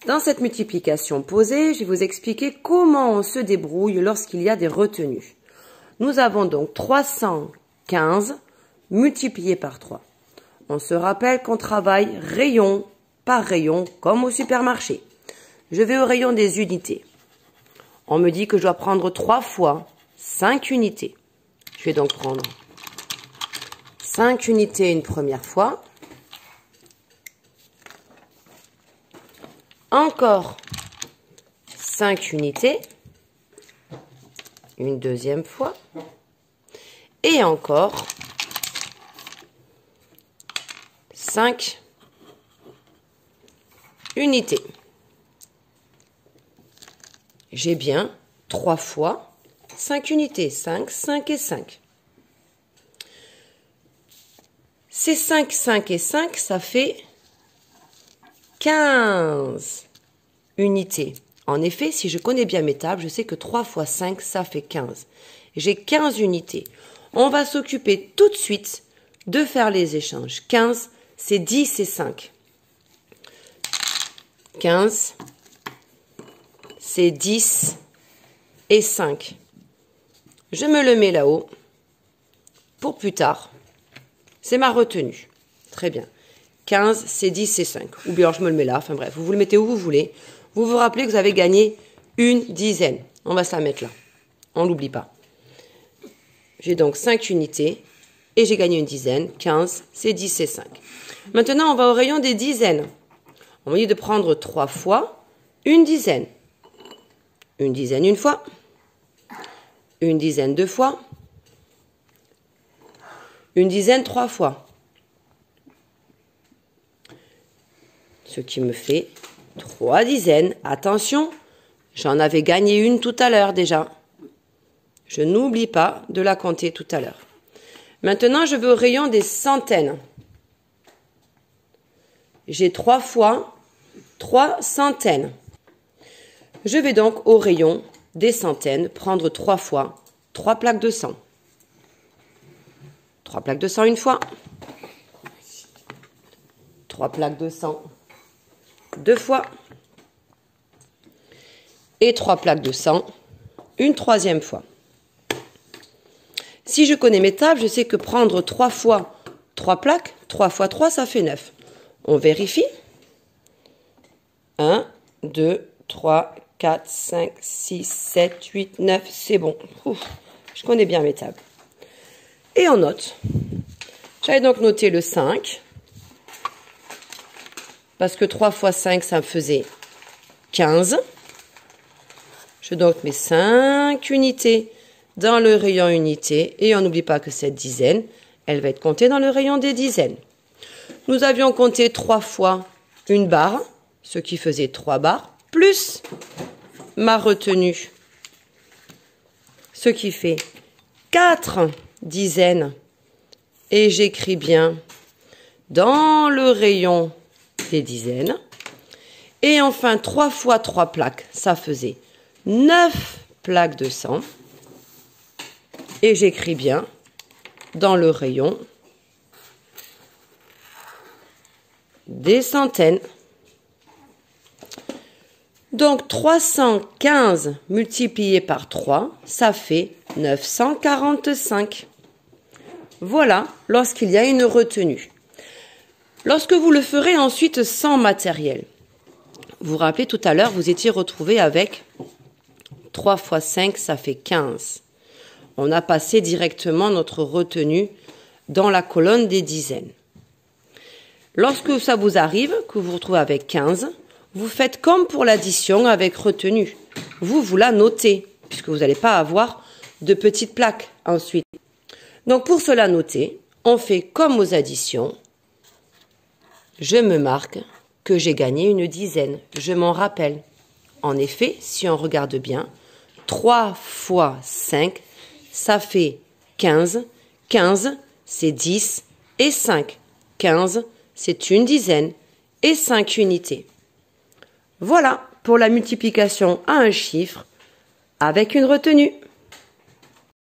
Dans cette multiplication posée, je vais vous expliquer comment on se débrouille lorsqu'il y a des retenues. Nous avons donc 315 multiplié par 3. On se rappelle qu'on travaille rayon par rayon comme au supermarché. Je vais au rayon des unités. On me dit que je dois prendre 3 fois 5 unités. Je vais donc prendre 5 unités une première fois. Encore 5 unités, une deuxième fois, et encore 5 unités. J'ai bien 3 fois 5 unités, 5, 5 et 5. Ces 5, 5 et 5, ça fait 15 unités. En effet, si je connais bien mes tables, je sais que 3 fois 5, ça fait 15. J'ai 15 unités. On va s'occuper tout de suite de faire les échanges. 15, c'est 10 et 5. 15, c'est 10 et 5. Je me le mets là-haut pour plus tard. C'est ma retenue. Très bien. 15, c'est 10 et 5. Ou bien je me le mets là. Enfin bref, vous le mettez où vous voulez. Vous vous rappelez que vous avez gagné une dizaine. On va se la mettre là. On ne l'oublie pas. J'ai donc 5 unités et j'ai gagné une dizaine. 15, c'est 10 et 5. Maintenant, on va au rayon des dizaines. On va dire de prendre 3 fois une dizaine. Une dizaine une fois. Une dizaine deux fois. Une dizaine 3 fois. Ce qui me fait 3 dizaines. Attention, j'en avais gagné une tout à l'heure déjà. Je n'oublie pas de la compter tout à l'heure. Maintenant, je vais au rayon des centaines. J'ai 3 fois 3 centaines. Je vais donc au rayon des centaines prendre 3 fois 3 plaques de 100. 3 plaques de 100 une fois. 3 plaques de 100 deux fois. Et 3 plaques de 100 une troisième fois. Si je connais mes tables, je sais que prendre 3 fois 3 plaques, 3 fois 3, ça fait 9. On vérifie. 1, 2, 3, 4, 5, 6, 7, 8, 9, c'est bon. Ouf, je connais bien mes tables. Et on note. J'avais donc noté le 5. Parce que 3 fois 5, ça me faisait 15. Je note mes 5 unités dans le rayon unité. Et on n'oublie pas que cette dizaine, elle va être comptée dans le rayon des dizaines. Nous avions compté 3 fois une barre, ce qui faisait 3 barres, plus ma retenue, ce qui fait 4 dizaines. Et j'écris bien dans le rayon des dizaines. Et enfin, 3 fois 3 plaques, ça faisait 9 plaques de 100. Et j'écris bien dans le rayon des centaines. Donc 315 multiplié par 3, ça fait 945. Voilà lorsqu'il y a une retenue. Lorsque vous le ferez ensuite sans matériel, vous vous rappelez tout à l'heure, vous étiez retrouvé avec 3 fois 5, ça fait 15. On a passé directement notre retenue dans la colonne des dizaines. Lorsque ça vous arrive, que vous vous retrouvez avec 15, vous faites comme pour l'addition avec retenue. Vous la notez, puisque vous n'allez pas avoir de petites plaques ensuite. Donc pour cela noter, on fait comme aux additions. Je me marque que j'ai gagné une dizaine. Je m'en rappelle. En effet, si on regarde bien, 3 fois 5, ça fait 15. 15, c'est 10 et 5. 15, c'est une dizaine et 5 unités. Voilà pour la multiplication à un chiffre avec une retenue.